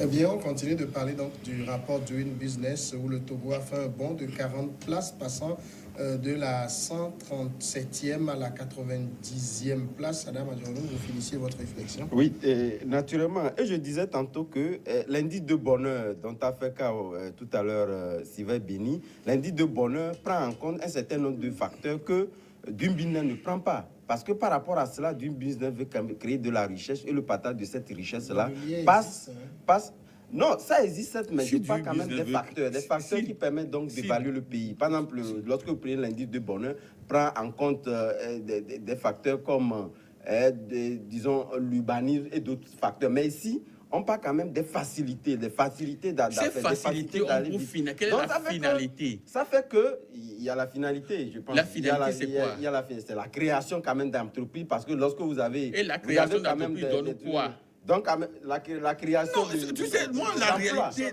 Eh bien, on continue de parler donc du rapport Doing Business où le Togo a fait un bond de 40 places, passant de la 137e à la 90e place. Adam Adjorno, vous finissez votre réflexion. Oui, naturellement. Et je disais tantôt que l'indice de bonheur dont a fait cas tout à l'heure Sylvain Béni, l'indice de bonheur prend en compte un certain nombre de facteurs que Doing Business ne prend pas. Parce que par rapport à cela, Doing Business veut créer de la richesse et le partage de cette richesse-là passe. Non, ça existe, mais je parle quand même des facteurs qui permettent donc d'évaluer le pays. Par exemple, lorsque vous prenez l'indice de bonheur, prend en compte des facteurs comme, disons, l'urbanisme et d'autres facteurs. Mais ici, on parle quand même des facilités d'affaires. Ces facilités ont pour finalité. Quelle est la finalité? Ça fait que il y a la finalité, je pense. La finalité, c'est quoi? C'est la création quand même d'entreprises, parce que lorsque vous avez... Et la création d'entreprises donne quoi? Donc, la création de... Tu sais, moi, la réalité...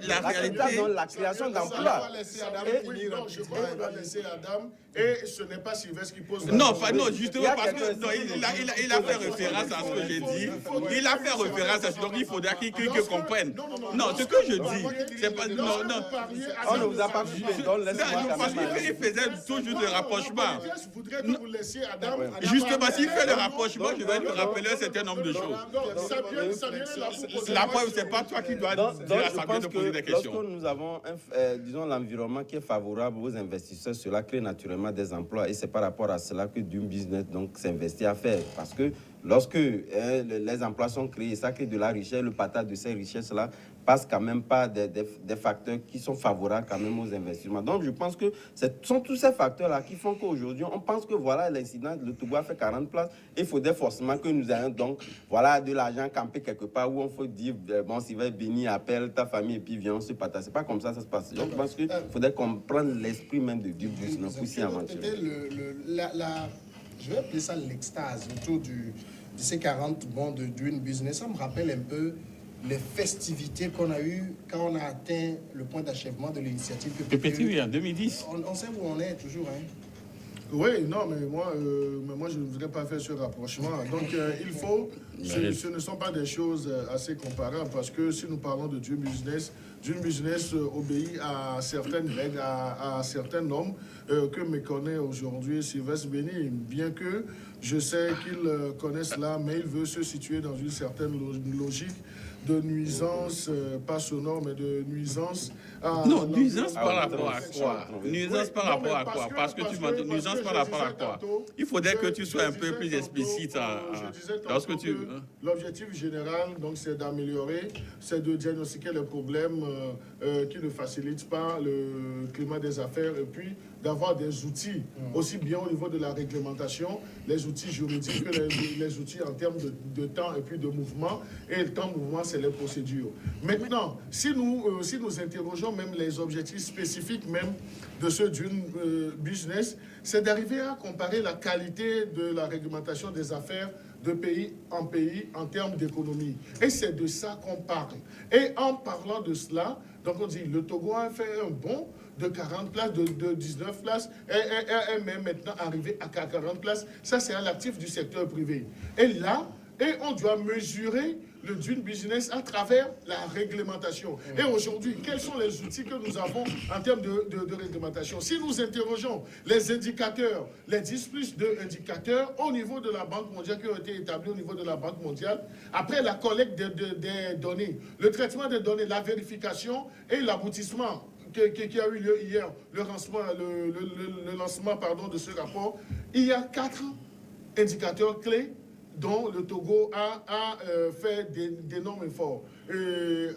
La création d'emplois. On va laisser Adam, et ce n'est pas Sylvestre qui pose... Non, justement, parce que il a fait référence à ce que j'ai dit. Il a fait référence à ce donc il faudra qu'il comprenne. Non, ce que je dis, c'est pas... Non. On ne vous a pas coupé, donc laisse-moi... Parce qu'il faisait toujours le rapprochement. Je voudrais que vous laissiez Adam... Justement, s'il fait le rapprochement, je vais lui rappeler un certain nombre de choses. La preuve, c'est pas toi qui dois dire à Samuel de poser des questions. Lorsque nous avons, disons, l'environnement qui est favorable aux investisseurs, cela crée naturellement des emplois. Et c'est par rapport à cela que Doing Business s'investit à faire. Parce que lorsque les emplois sont créés, ça crée de la richesse, le partage de ces richesses-là passe quand même par des facteurs qui sont favorables quand même aux investissements. Donc, je pense que ce sont tous ces facteurs-là qui font qu'aujourd'hui, on pense que voilà, l'incident, le Togo a fait 40 places. Il faudrait forcément que nous ayons donc, voilà, de l'argent campé quelque part où on faut dire, bon, s'il va bénir, appelle ta famille et puis viens, on se partage. C'est pas comme ça se passe. Donc, je pense qu'il faudrait comprendre l'esprit même de Doing Business pour s'y aventurer. Je vais appeler ça l'extase autour de ces 40 bons de Doing Business. Ça me rappelle un peu les festivités qu'on a eues quand on a atteint le point d'achèvement de l'initiative PPT, oui, en 2010. On sait où on est toujours, hein. Oui, non, mais moi, je ne voudrais pas faire ce rapprochement. Donc, il faut... Ce ne sont pas des choses assez comparables, parce que si nous parlons de Doing Business obéit à certaines règles, à certaines normes que méconnaît aujourd'hui Sylvestre Béni, bien que je sais qu'il connaît cela, mais il veut se situer dans une certaine logique de nuisance, pas sonore, mais de nuisance. Non, nuisance par rapport à quoi? Nuisance par rapport à quoi? Parce que tu m'as dit nuisance par rapport à quoi? Il faudrait que tu sois un peu plus explicite lorsque tu... L'objectif général, donc, c'est d'améliorer, c'est de diagnostiquer les problèmes qui ne facilitent pas le climat des affaires, et puis d'avoir des outils, aussi bien au niveau de la réglementation, les outils juridiques que les outils en termes de temps et puis de mouvement. Et le temps de mouvement, c'est les procédures. Maintenant, si nous interrogeons même les objectifs spécifiques même de ce Doing Business, c'est d'arriver à comparer la qualité de la réglementation des affaires de pays en termes d'économie. Et c'est de ça qu'on parle. Et en parlant de cela, donc on dit, le Togo a fait un bond de 40 places, de 19 places, et même maintenant arrivé à 40 places. Ça, c'est à l'actif du secteur privé. Et là, on doit mesurer le Doing Business à travers la réglementation. Et aujourd'hui, quels sont les outils que nous avons en termes de réglementation? Si nous interrogeons les indicateurs, les 10 plus de indicateurs au niveau de la Banque mondiale qui ont été établis au niveau de la Banque mondiale, après la collecte des données, le traitement des données, la vérification et l'aboutissement qui a eu lieu hier, le lancement de ce rapport, il y a 4 indicateurs clés dont le Togo a fait d'énormes efforts.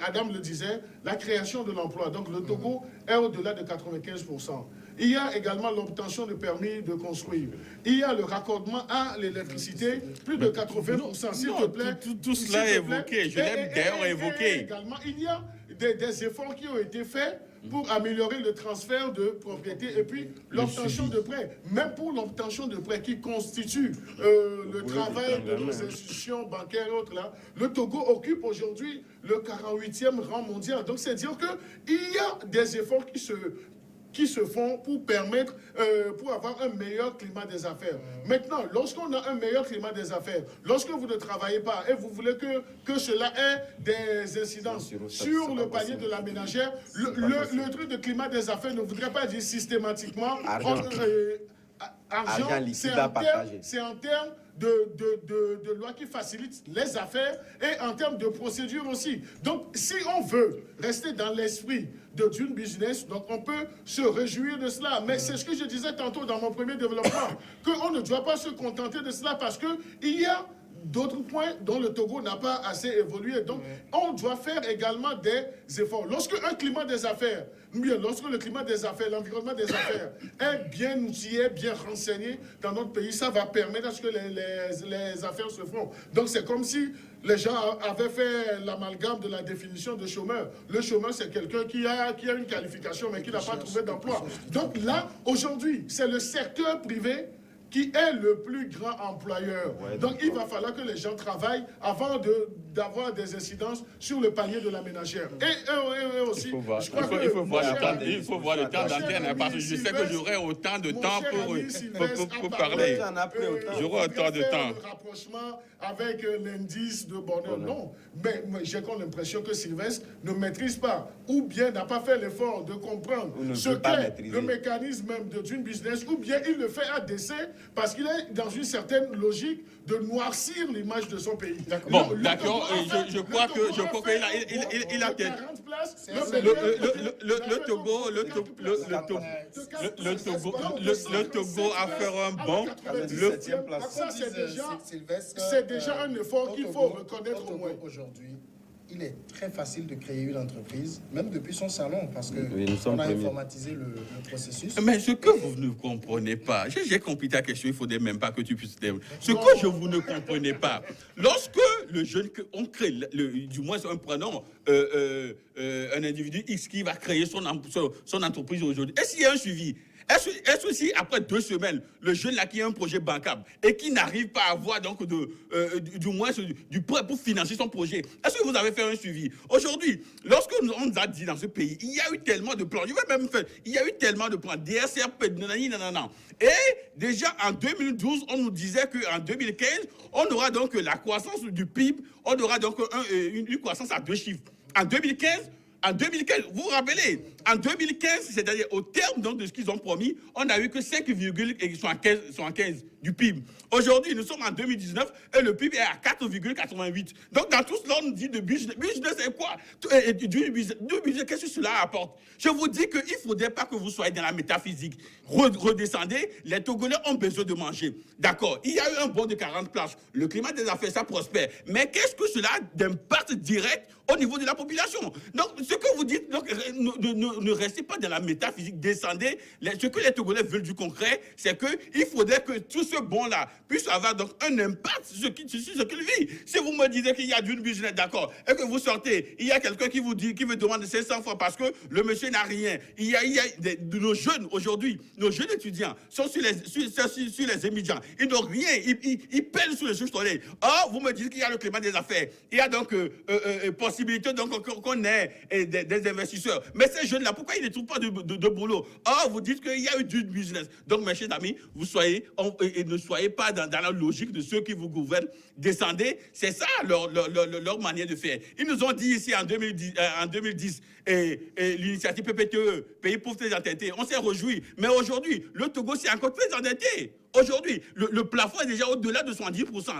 Adam le disait, la création de l'emploi. Donc le Togo est au-delà de 95%. Il y a également l'obtention de permis de construire. Il y a le raccordement à l'électricité, plus de 80%. S'il te plaît. Tout cela est évoqué. Je l'ai d'ailleurs évoqué. Également, il y a des efforts qui ont été faits pour améliorer le transfert de propriété et puis l'obtention de prêts. Même pour l'obtention de prêts qui constitue le travail de nos institutions bancaires et autres là, le Togo occupe aujourd'hui le 48e rang mondial. Donc c'est dire qu'il y a des efforts qui se qui se font pour permettre, pour avoir un meilleur climat des affaires. Maintenant, lorsqu'on a un meilleur climat des affaires, lorsque vous ne travaillez pas et vous voulez que cela ait des incidences sur le panier de la ménagère, le truc de climat des affaires ne voudrait pas dire systématiquement argent, c'est en termes de loi qui facilite les affaires et en termes de procédure aussi. Donc, si on veut rester dans l'esprit de Dune Business, donc on peut se réjouir de cela. Mais c'est ce que je disais tantôt dans mon premier développement, qu'on ne doit pas se contenter de cela parce qu'il y a d'autres points dont le Togo n'a pas assez évolué. Donc, on doit faire également des efforts. Lorsque un climat des affaires, lorsque le climat des affaires, l'environnement des affaires est bien outillé, bien renseigné dans notre pays, ça va permettre à ce que les affaires se font. Donc, c'est comme si les gens avaient fait l'amalgame de la définition de chômeur. Le chômeur, c'est quelqu'un qui a une qualification, mais qui n'a pas trouvé d'emploi. Donc là, aujourd'hui, c'est le secteur privé qui est le plus grand employeur. Donc, il va falloir que les gens travaillent avant d'avoir des incidences sur le panier de la ménagère. Et aussi, il faut voir le temps d'antenne, parce que je sais que j'aurai autant de temps pour parler. J'aurai autant de temps. Le rapprochement avec l'indice de bonheur, non. Mais j'ai comme l'impression que Sylvestre ne maîtrise pas, ou bien n'a pas fait l'effort de comprendre ce qu'est le mécanisme même de Dune Business, ou bien il le fait à décès, parce qu'il est dans une certaine logique de noircir l'image de son pays. Bon, d'accord, je crois qu'il a le Togo a fait un bon. C'est déjà un effort qu'il faut reconnaître au moins. Aujourd'hui, il est très facile de créer une entreprise, même depuis son salon, parce qu'on a informatisé le processus. Mais ce que vous ne comprenez pas, j'ai compris ta question, il ne faudrait même pas que tu puisses... Ce que vous ne comprenez pas, lorsque le jeune, on crée, du moins prenons un individu X qui va créer son entreprise aujourd'hui, est-ce qu'il y a un suivi? Est-ce aussi, après 2 semaines, le jeune là qui a un projet bancable et qui n'arrive pas à avoir donc du moins du prêt pour financer son projet, est-ce que vous avez fait un suivi? Aujourd'hui, lorsque on nous a dit dans ce pays, il y a eu tellement de plans, il y a eu tellement de plans, DSRP, nanana. Et déjà en 2012, on nous disait qu'en 2015, on aura donc la croissance du PIB, on aura donc une croissance à 2 chiffres. En 2015, vous vous rappelez, en 2015, c'est-à-dire au terme donc, de ce qu'ils ont promis, on n'a eu que 5,75 du PIB. Aujourd'hui, nous sommes en 2019 et le PIB est à 4,88. Donc, dans tout cela, on nous dit de business. Business, c'est quoi? Du business, qu'est-ce que cela apporte? Je vous dis qu'il ne faudrait pas que vous soyez dans la métaphysique. Redescendez, les Togolais ont besoin de manger. D'accord, il y a eu un bond de 40 places. Le climat des affaires, ça prospère. Mais qu'est-ce que cela a d'impact direct au niveau de la population? Donc, ce que vous dites, donc, ne restez pas dans la métaphysique, descendez. Ce que les Togolais veulent du concret, c'est qu'il faudrait que tout ce bon-là puisse avoir donc un impact sur ce qu'il vit. Si vous me disiez qu'il y a Dune Business, d'accord, et que vous sortez, il y a quelqu'un qui veut demander 500 fois parce que le monsieur n'a rien. Il y a de nos jeunes aujourd'hui, nos jeunes étudiants sont sur les émigrants. Ils n'ont rien, ils peinent sous le soleil. Or, vous me dites qu'il y a le climat des affaires. Il y a donc possibilité donc qu'on ait des investisseurs. Mais ces jeunes-là, pourquoi ils ne trouvent pas de boulot? Or, vous dites qu'il y a eu du business. Donc, mes chers amis, ne soyez pas dans la logique de ceux qui vous gouvernent. Descendez, c'est ça leur manière de faire. Ils nous ont dit ici en 2010 et l'initiative PPTE, Pays pauvres très endettés, on s'est réjouis. Mais aujourd'hui, le Togo s'est encore très endetté. Aujourd'hui, le plafond est déjà au-delà de 70%.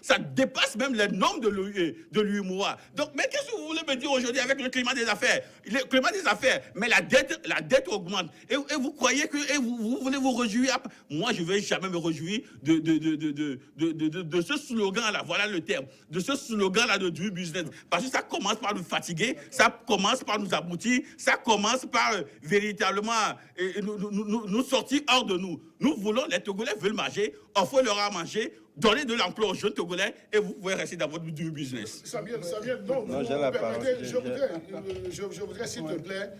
Ça dépasse même les normes de l'UEMOA. Donc, mais qu'est-ce que vous voulez me dire aujourd'hui avec le climat des affaires? Le climat des affaires, mais la dette augmente. Et vous croyez que vous voulez vous réjouir? Moi, je ne vais jamais me réjouir de ce slogan-là. Voilà le terme. De ce slogan-là de Dune Business. Parce que ça commence par nous fatiguer, ça commence par nous aboutir, ça commence par véritablement nous sortir hors de nous. Nous voulons, les Togolais veulent manger, offrez-leur à manger, donnez de l'emploi aux jeunes Togolais et vous pouvez rester dans votre business. Ça vient, non, Non, vous j'ai la permettez, parole. je voudrais, s'il te plaît,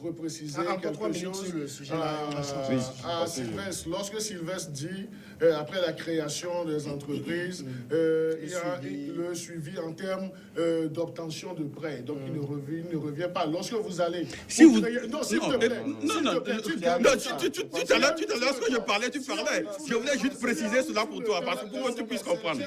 pour préciser Encore 3 quelque minutes chose sur le sujet là, on va changer. à Sylvestre. Lorsque Sylvestre dit, après la création des entreprises, il y a le suivi en termes d'obtention de prêts. Donc, il ne revient pas. Lorsque vous allez... Si vous... Non, s'il te plaît. Tout à l'heure, lorsque je parlais, tu parlais. Je voulais juste préciser cela pour toi, parce que pour que tu puisses comprendre.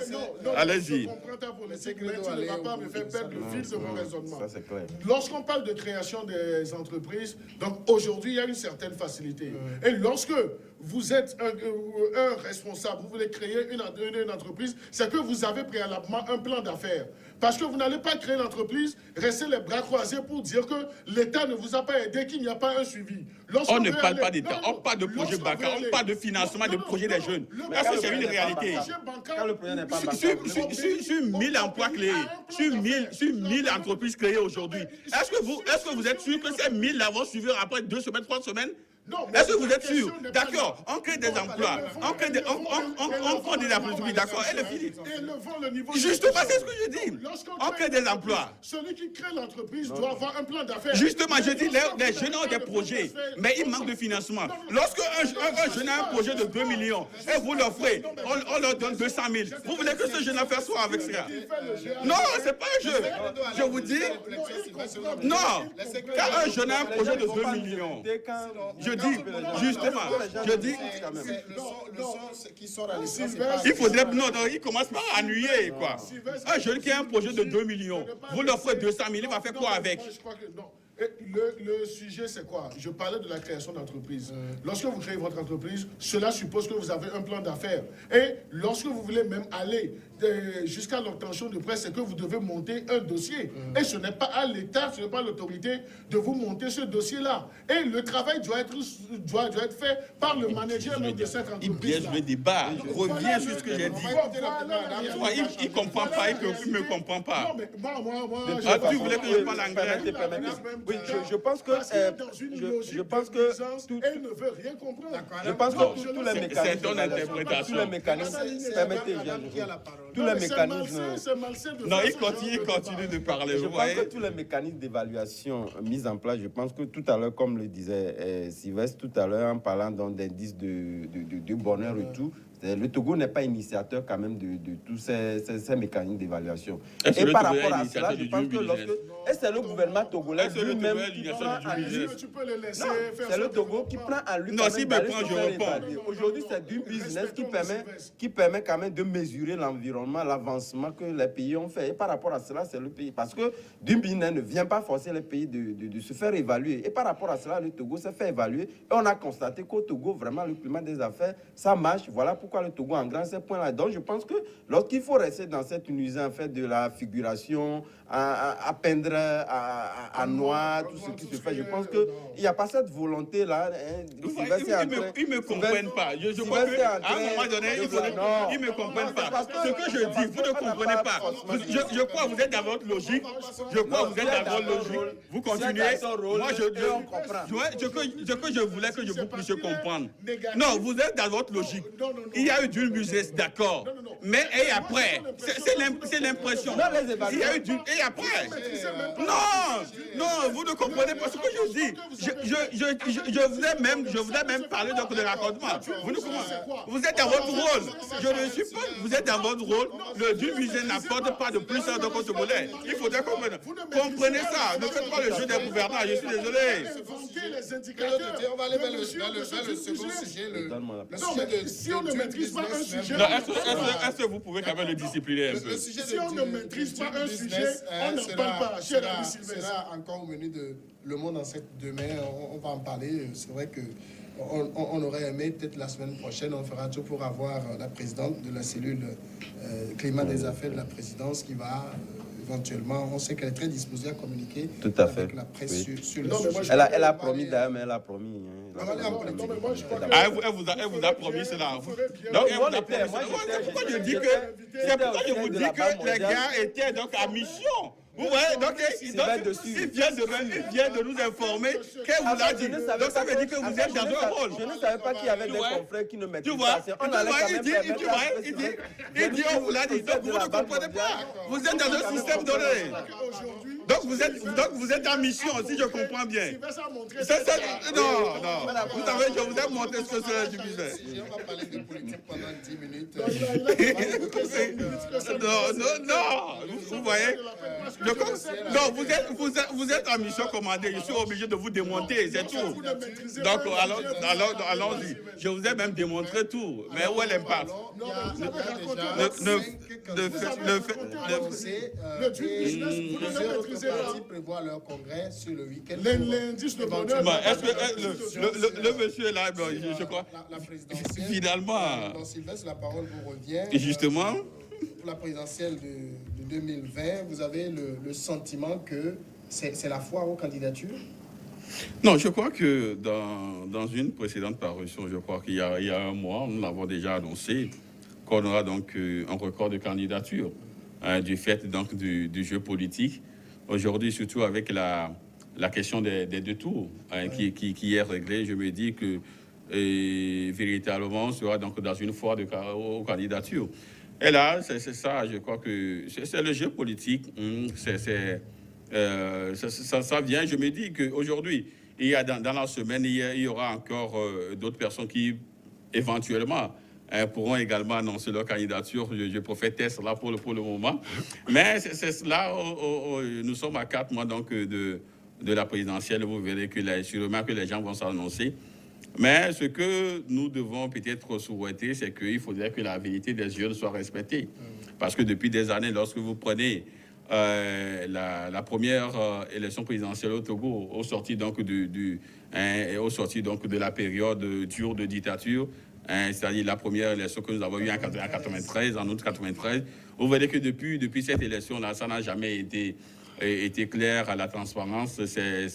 Allez-y. Je comprends ta politique, mais tu ne vas pas me faire perdre le fil de mon raisonnement. Ça, c'est clair. Lorsqu'on parle de création des entreprises, donc aujourd'hui, il y a une certaine facilité. Et lorsque vous êtes un responsable, vous voulez créer une entreprise, c'est que vous avez préalablement un plan d'affaires. Parce que vous n'allez pas créer l'entreprise, rester les bras croisés pour dire que l'État ne vous a pas aidé, qu'il n'y a pas un suivi. On ne parle pas d'État, on parle de projet bancaire, on parle de financement de projet des jeunes. Parce que c'est une réalité. Quand le projet n'est pas Sur 1000 emplois créés, sur 1000 entreprises créées aujourd'hui, est-ce que vous êtes sûr que ces 1000 là vont suivre après 2 semaines, 3 semaines? Est-ce que vous êtes sûr? D'accord, on crée des emplois, on crée des entreprises, d'accord, elle est finie. Justement, c'est ce que je dis. On crée des emplois. Celui qui crée l'entreprise doit avoir un plan d'affaires. Justement, je dis, les jeunes ont des projets, mais ils manquent de financement. Lorsque un jeune a un projet de 2 millions et vous l'offrez, on leur donne 200 000. Vous voulez que ce jeune fasse quoi avec ça? Non, c'est pas un jeu. Je vous dis, non. Quand un jeune a un projet de 2 millions, je dis, justement, je dis, il faudrait, non, il commence pas à ennuyer, quoi. Un jeune qui a un projet de 2 millions, vous l'offrez 200 000, il va faire quoi avec? Le sujet, c'est quoi? Je parlais de la création d'entreprise. Lorsque vous créez votre entreprise, cela suppose que vous avez un plan d'affaires. Et lorsque vous voulez même aller jusqu'à l'obtention de prêt, c'est que vous devez monter un dossier. Et ce n'est pas à l'État, ce n'est pas à l'autorité de vous monter ce dossier-là. Et le travail doit être fait par le manager de cette entreprise. Il piège le débat. Reviens sur ce que j'ai dit. Il ne comprend pas, il ne me comprend pas. Non, mais moi, tu voulais que je parle anglais? Oui, je pense que elle ne veut rien comprendre. Je pense que tous les mécanismes, c'est ton interprétation. tous les mécanismes, permettez, tous les mécanismes. Non, il continue de parler. Je pense que tous les mécanismes d'évaluation mis en place, je pense que tout à l'heure, comme le disait Sylvestre tout à l'heure, en parlant d'indices de bonheur et tout, le Togo n'est pas initiateur quand même de tous ces mécanismes d'évaluation. Et par rapport à cela, je pense que lorsque... Et c'est le gouvernement togolais lui-même qui prend en lui... C'est le Togo qui prend en lui... Non, s'il me prend, je réponds. Aujourd'hui, c'est du business qui permet quand même de mesurer l'environnement, l'avancement que les pays ont fait. Et par rapport à cela, c'est le pays. Parce que du business ne vient pas forcer les pays de se faire évaluer. Et par rapport à cela, le Togo s'est fait évaluer. Et on a constaté qu'au Togo, vraiment, le climat des affaires, ça marche. Voilà pourquoi le Togo engrange ces points-là. Donc, je pense que lorsqu'il faut rester dans cette unité, en fait, de la figuration, à peindre, à noir, tout ce qui se fait, je pense qu'il n'y a pas cette volonté-là. Ils ne me comprennent pas. Je crois qu'à un moment donné, ils ne me comprennent pas. Ce que je dis, vous ne comprenez pas. Je crois que vous êtes dans votre logique. Vous continuez. Moi, ce que je voulais que je vous puissiez comprendre. Non, vous êtes dans votre logique. Il y a eu du business, d'accord. Mais et après, c'est l'impression. Il y a eu du... Et après. Non, vous ne comprenez pas ce que je dis. Je voulais même parler de raccordement. Vous êtes dans votre rôle. Je ne suis pas... Vous êtes dans votre rôle. Le du business n'apporte pas de plus à notre Togolais. Il faudrait comprendre. Comprenez ça. Ne faites pas le jeu des gouvernants. Je suis désolé. On va aller vers le second sujet. Le sujet de... Si on ne maîtrise pas un sujet... Est-ce que vous pouvez quand même le discipliner un peu? Si on ne maîtrise pas un sujet, on n'en parle pas. Cher ami Sylvestre. Sera encore au menu de Le Monde en cette demain. On va en parler. C'est vrai que on aurait aimé, peut-être la semaine prochaine, on fera tout pour avoir la présidente de la cellule climat des affaires de la présidence qui va... éventuellement, on sait qu'elle est très disposée à communiquer avec la presse sur le sujet. Elle a promis d'ailleurs, mais elle a promis. Elle vous a promis cela. Donc, elle vous a promis cela. C'est pourquoi je vous dis que les gars étaient donc à mission. Vous voyez, donc il vient de nous informer que vous l'a dit. Donc ça veut dire que vous êtes dans un rôle. Je ne savais pas qu'il y avait des confrères qui ne mettaient Tu pas. vois, il dit, on vous l'a dit. Donc vous ne comprenez pas. Vous êtes dans un système donné. Donc vous êtes en mission, si je comprends bien. Non. Vous savez, je vous ai montré ce que c'est du business. On va parler de politique pendant 10 minutes. Non. Vous voyez. Non, vous êtes en mission commandée. Je suis obligé de vous démonter, c'est tout. Donc, allons-y. Je vous ai même démontré tout. Mais où est l'impact? Plusieurs autres partis prévoient leur congrès sur le week-end. L'indice de bonheur. Est-ce que le monsieur est là, je crois? La présidentielle. Finalement. Donc, Sylvestre, la parole vous revient. Justement. Pour la présidentielle de 2020, vous avez le sentiment que c'est la foire aux candidatures? Non, je crois que dans une précédente parution, je crois qu'il y a un mois, nous l'avons déjà annoncé, qu'on aura donc un record de candidatures du fait donc du jeu politique. Aujourd'hui, surtout avec la question des deux tours qui est réglée, je me dis que véritablement, on sera donc dans une foire aux candidatures. Et là, c'est ça, je crois que c'est le jeu politique. Ça vient, je me dis qu'aujourd'hui, il y a dans la semaine, il y aura encore d'autres personnes qui, éventuellement, pourront également annoncer leur candidature. Je profite là pour le moment. Mais c'est là, nous sommes à 4 mois donc, de la présidentielle. Vous verrez sûrement que les gens vont s'annoncer. Mais ce que nous devons peut-être souhaiter, c'est qu'il faudrait que la vérité des urnes soit respectée. Parce que depuis des années, lorsque vous prenez la première élection présidentielle au Togo, au sorti donc de la période dure de dictature, c'est-à-dire la première élection que nous avons eue en 93, en août 93, vous voyez que depuis cette élection-là, ça n'a jamais été clair à la transparence. C'est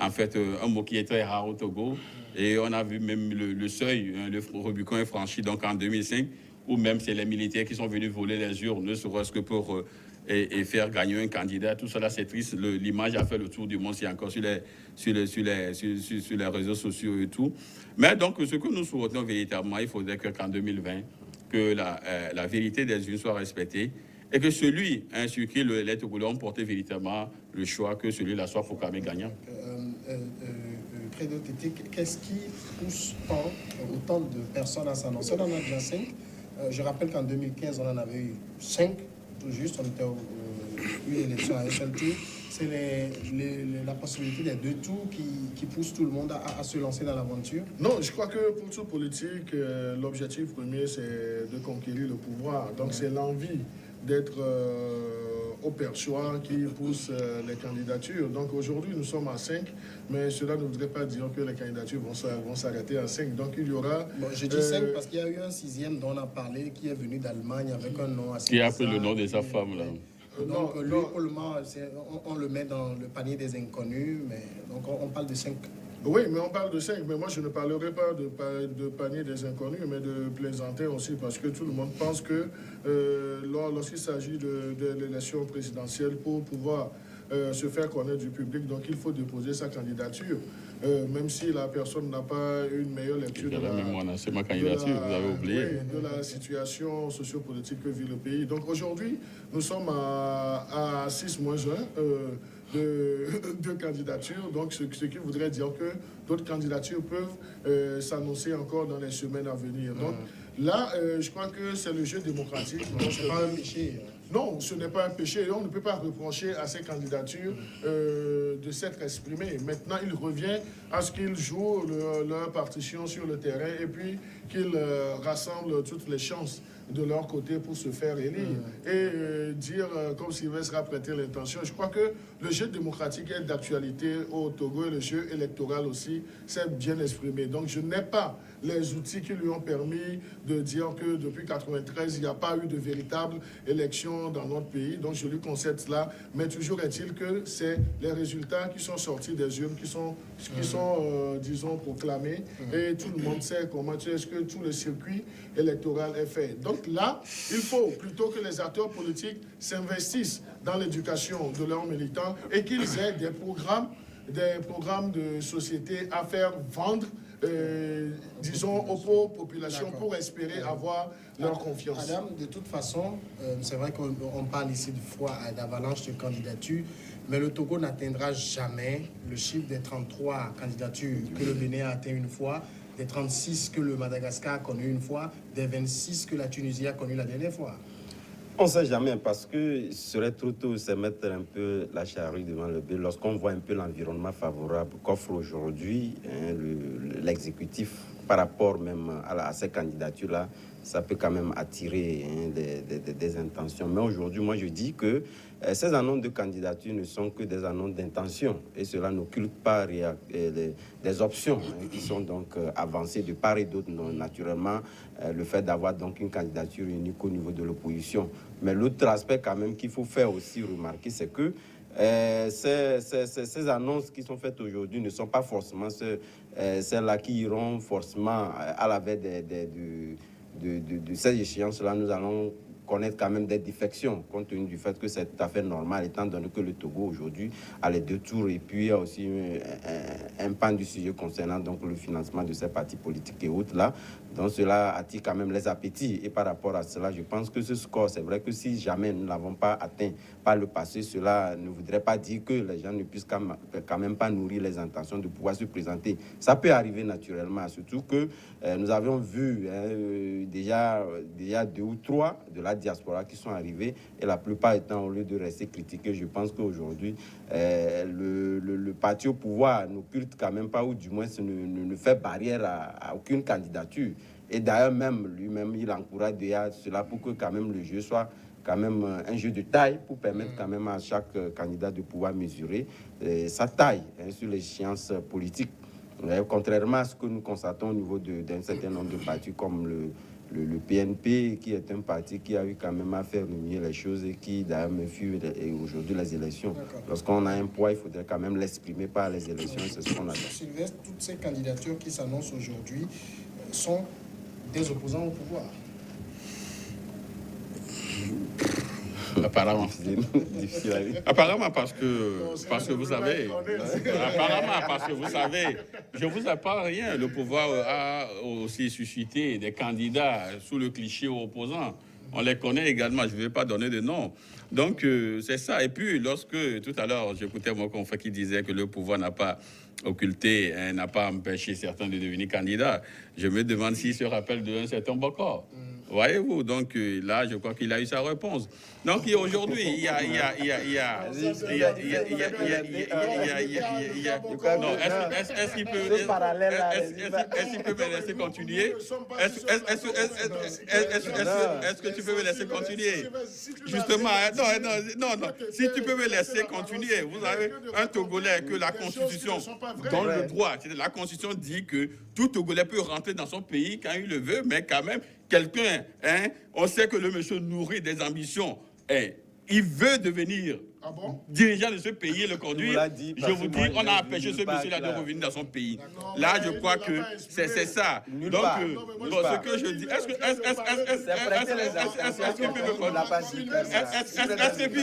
en fait un mot qui est très rare au Togo. Et on a vu même le seuil, le Rubicon est franchi donc en 2005, où même c'est les militaires qui sont venus voler les urnes, ne serait-ce que pour faire gagner un candidat. Tout cela, c'est triste. L'image a fait le tour du monde, c'est encore sur les réseaux sociaux et tout. Mais donc, ce que nous souhaitons véritablement, il faudrait qu'en 2020, que la vérité des urnes soit respectée et que celui sur qui les Togolais ont porté véritablement le choix, que celui-là soit proclamé gagnant. Credo Tété, qu'est-ce qui pousse autant de personnes à s'annoncer? On en a déjà 5. Je rappelle qu'en 2015, on en avait eu 5, tout juste. On était une élection à un seul tour. C'est la possibilité des deux tours qui pousse tout le monde à se lancer dans l'aventure. Non, je crois que pour tout politique, l'objectif premier, c'est de conquérir le pouvoir. Donc, c'est l'envie d'être au perchoir qui pousse les candidatures. Donc aujourd'hui, nous sommes à 5, mais cela ne voudrait pas dire que les candidatures vont s'arrêter à 5. Donc il y aura... Bon, je dis 5 parce qu'il y a eu un 6e dont on a parlé, qui est venu d'Allemagne avec un nom assez... Qui a pris le nom de sa femme, là. Donc lui, on le met dans le panier des inconnus, mais donc on parle de 5. Oui, mais on parle de 5, mais moi je ne parlerai pas de panier des inconnus, mais de plaisanter aussi, parce que tout le monde pense que lorsqu'il s'agit de l'élection présidentielle, pour pouvoir se faire connaître du public, donc il faut déposer sa candidature, même si la personne n'a pas une meilleure lecture c'est ma candidature, vous avez oublié. Oui, de la situation sociopolitique que vit le pays. Donc aujourd'hui, nous sommes à 6-1. De candidatures, donc ce qui voudrait dire que d'autres candidatures peuvent s'annoncer encore dans les semaines à venir. Donc là, je crois que c'est le jeu démocratique. Donc c'est pas un péché. Non, ce n'est pas un péché. On ne peut pas reprocher à ces candidatures de s'être exprimées. Maintenant, il revient à ce qu'ils jouent leur partition sur le terrain et puis qu'ils rassemblent toutes les chances de leur côté pour se faire élire. Et dire, comme Sylvestre a prêté l'intention, je crois que le jeu démocratique est d'actualité au Togo et le jeu électoral aussi s'est bien exprimé. Donc je n'ai pas les outils qui lui ont permis de dire que depuis 1993, il n'y a pas eu de véritable élection dans notre pays. Donc je lui concède cela. Mais toujours est-il que c'est les résultats qui sont sortis des urnes, qui sont disons, proclamés. Et tout le monde sait comment est-ce que tout le circuit électoral est fait. Donc là, il faut plutôt que les acteurs politiques s'investissent dans l'éducation de leurs militants et qu'ils aient des programmes de société à faire vendre, disons, aux populations pour espérer avoir leur confiance. Adam, de toute façon, c'est vrai qu'on parle ici d'avalanche de candidatures, mais le Togo n'atteindra jamais le chiffre des 33 candidatures que le Bénin a atteint une fois, des 36 que le Madagascar a connu une fois, des 26 que la Tunisie a connu la dernière fois. On ne sait jamais parce que ce serait trop tôt de mettre un peu la charrue devant le bœuf lorsqu'on voit un peu l'environnement favorable qu'offre aujourd'hui l'exécutif par rapport même à ces candidatures-là. Ça peut quand même attirer des intentions. Mais aujourd'hui, moi, je dis que ces annonces de candidature ne sont que des annonces d'intention. Et cela n'occulte pas des options qui sont donc avancées de part et d'autre. Naturellement, le fait d'avoir donc une candidature unique au niveau de l'opposition. Mais l'autre aspect quand même qu'il faut faire aussi remarquer, c'est que ces annonces qui sont faites aujourd'hui ne sont pas forcément celles-là qui iront forcément à la veille de ces échéances-là. Nous allons connaître quand même des défections, compte tenu du fait que c'est tout à fait normal, étant donné que le Togo aujourd'hui a les 2 tours, et puis il y a aussi un pan du sujet concernant donc le financement de ces partis politiques et autres là. Donc cela attire quand même les appétits, et par rapport à cela, je pense que ce score, c'est vrai que si jamais nous ne l'avons pas atteint par le passé, cela ne voudrait pas dire que les gens ne puissent quand même pas nourrir les intentions de pouvoir se présenter. Ça peut arriver naturellement, surtout que nous avions vu déjà 2 ou 3 de la diaspora qui sont arrivés, et la plupart étant, au lieu de rester critiqués, je pense qu'aujourd'hui le parti au pouvoir n'occulte quand même pas, ou du moins ne fait barrière à aucune candidature. Et d'ailleurs même lui-même il encourage déjà cela pour que quand même le jeu soit quand même un jeu de taille, pour permettre quand même à chaque candidat de pouvoir mesurer sa taille sur l'échéance politique. Contrairement à ce que nous constatons au niveau d'un certain nombre de partis comme le PNP, qui est un parti qui a eu quand même à faire remuer les choses et qui d'ailleurs me fuit aujourd'hui les élections. Lorsqu'on a un poids, il faudrait quand même l'exprimer par les élections, c'est ce qu'on a fait. Sylvestre, toutes ces candidatures qui s'annoncent aujourd'hui sont des opposants au pouvoir. Apparemment. Apparemment, parce que vous savez, je vous apprends rien. Le pouvoir a aussi suscité des candidats sous le cliché opposant. On les connaît également, je ne vais pas donner de nom. Donc, c'est ça. Et puis, lorsque, tout à l'heure, j'écoutais mon confrère qui disait que le pouvoir n'a pas occulté, n'a pas empêché certains de devenir candidats, je me demande s'il se rappelle d'un certain Bokor. Voyez-vous, donc là, je crois qu'il a eu sa réponse. Donc aujourd'hui, il y a... Non, est-ce qu'il peut me laisser continuer? Est-ce que tu peux me laisser continuer? Justement, non. Si tu peux me laisser continuer, vous avez un Togolais que la Constitution donne le droit. La Constitution dit que tout Togolais peut rentrer dans son pays quand il le veut, mais quand même, quelqu'un, on sait que le monsieur nourrit des ambitions, il veut devenir dirigeant de ce pays et le conduire. Je vous dis, on a empêché ce monsieur-là de revenir dans son pays. Là, je crois que c'est ça. Donc, ce que je dis, est-ce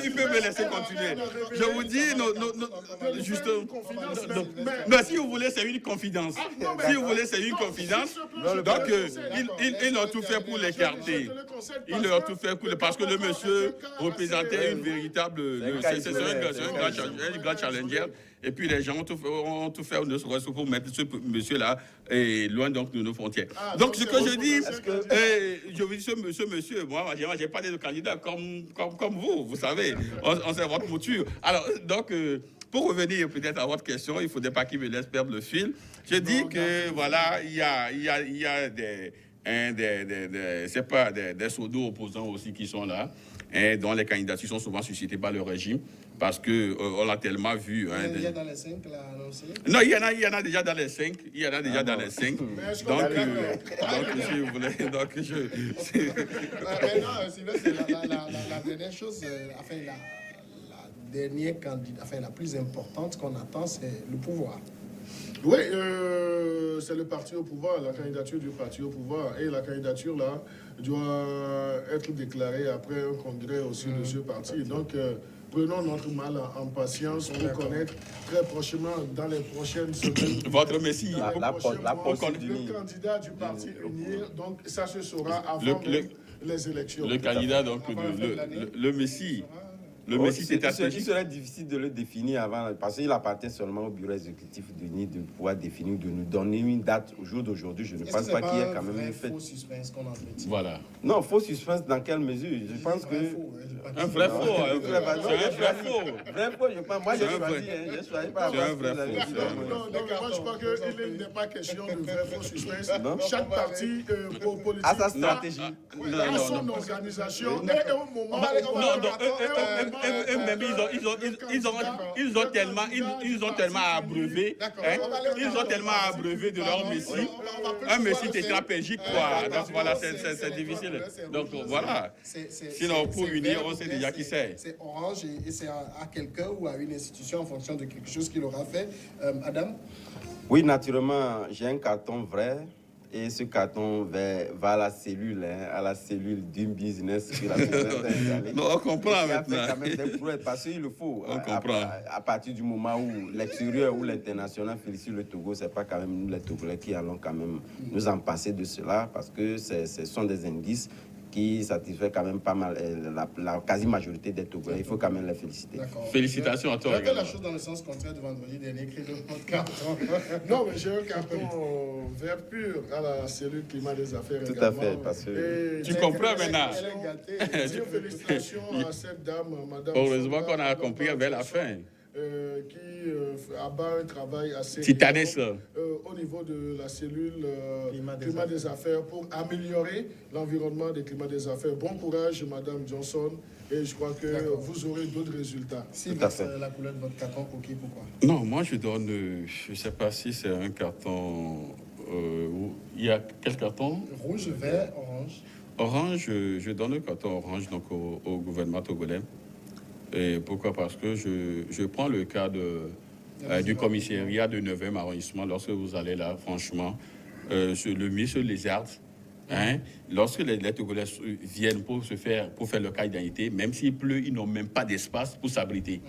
qu'il peut me laisser continuer? Je vous dis, justement, mais si vous voulez, c'est une confidence. Si vous voulez, c'est une confidence. Donc, ils ont tout fait pour l'écarter. Ils ont tout fait parce que le monsieur représentait une véritable... C'est un grand challenger. Et puis les gens ont tout fait ne serait-ce pour mettre ce monsieur-là loin donc, de nos frontières. Donc ce que je dis, je vous dis ce monsieur, moi j'ai pas des candidats comme vous savez, on sait votre mouture. Alors donc pour revenir peut-être à votre question, il ne faudrait pas qu'il me laisse perdre le fil. Je dis que voilà, il y a c'est pas des pseudo-opposants aussi qui sont là, dont les candidatures sont souvent suscitées par le régime, parce qu'on l'a tellement vu. Il y a déjà dans les 5, là, annoncé? Non, il y en a déjà dans les 5. Il y en a déjà dans les 5. Donc, si vous voulez, donc je... Non, Sylvestre, la dernière chose, la plus importante qu'on attend, c'est le pouvoir. Oui, c'est le parti au pouvoir, la candidature du parti au pouvoir. Et la candidature, là, doit être déclarée après un congrès aussi de ce parti. Donc, prenons notre mal en patience pour connaître très prochainement, dans les prochaines semaines, Votre Messie. dans les La prochains mois, poste le d'Uni. candidat du parti UNIR. Donc ça se saura avant Le- même les élections. Le candidat, donc, Avant la fin de l'année. le Messie. Le Oh, Messie, c'est il stratégique. serait difficile de le définir avant, parce qu'il appartient seulement au bureau exécutif d'UNI de pouvoir définir, de nous donner une date au jour d'aujourd'hui. Je ne Est-ce pense que c'est pas qu'il y ait un quand même vrai une fête. faux suspense qu'on entretient? Voilà. Non, faux suspense dans quelle mesure? Je pense que. Un vrai faux. Non, C'est un vrai faux. Vrai faux, je pense. Moi, j'ai C'est un choisi. vrai- J'ai choisi pas. C'est un vrai faux. Moi, je crois qu'il n'est pas question de vrai faux suspense. Non. Chaque parti politique À sa stratégie. a son organisation et au moment Eux-mêmes, ils ont tellement abreuvé, hein, ils ont tellement abreuvé de leur Messie, un Messie tétraplégique, quoi. Donc voilà, c'est difficile. Donc voilà. Sinon, pour unir, on sait déjà qui c'est. C'est Orange et c'est à quelqu'un ou à une institution en fonction de quelque chose qu'il aura fait. Adam? Oui, naturellement, j'ai un carton vrai. Et ce carton va à la cellule, à la cellule d'une business qui a installée. Non, on comprend Et qui a fait maintenant. quand même des prouesses, parce qu'il le faut. On comprend. À partir du moment où l'extérieur ou l'international félicite le Togo, c'est pas quand même nous les Togolais qui allons quand même nous en passer de cela, parce que ce sont des indices qui satisfait quand même pas mal la quasi-majorité des Togolais. Il faut quand même les féliciter. D'accord. Félicitations à toi J'ai fait la également. chose dans le sens contraire de vendredi dernier, écrit de votre carton. Non, mais j'ai un carton vert pur à la cellule climat des affaires. Tout également. à fait, parce que- Et Tu comprends maintenant. Elle est gâtée. Dire félicitations à cette dame, madame. Heureusement Soda, qu'on a compris vers la fin. qui abat un travail assez Titanesque. au niveau de la cellule Climat climat des des affaires pour améliorer l'environnement des climats des affaires. Bon courage, madame Johnson, et je crois que D'accord. vous aurez d'autres résultats. Sylvestre, fait. la couleur de votre carton, pour qui, pourquoi? Non, moi je donne, je ne sais pas si c'est un carton. Il y a quel carton? Rouge, vert, orange. Orange, je donne le carton orange donc, au gouvernement togolais. Et pourquoi? Parce que je prends le cas du commissariat de 9e arrondissement. Lorsque vous allez là, franchement, le ministre Lézard, hein, lorsque les Togolais viennent pour faire leur cas d'identité, même s'il pleut, ils n'ont même pas d'espace pour s'abriter.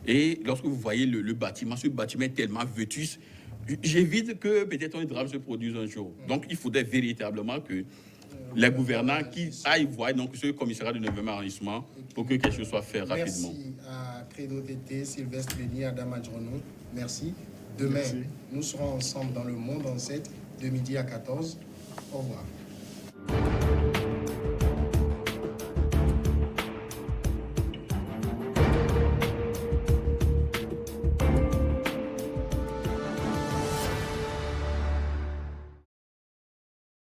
Et lorsque vous voyez le bâtiment, ce bâtiment est tellement vétus, j'évite que peut-être un drame se produise un jour. Donc il faudrait véritablement que les gouvernants qui aillent voir donc, ce commissariat de 9e arrondissement pour que quelque chose soit fait rapidement. Merci à Credo TT, Sylvestre Béni, Adam Adjrono. Merci. Demain, Merci. nous serons ensemble dans le monde en 7, de midi à 14. Au revoir.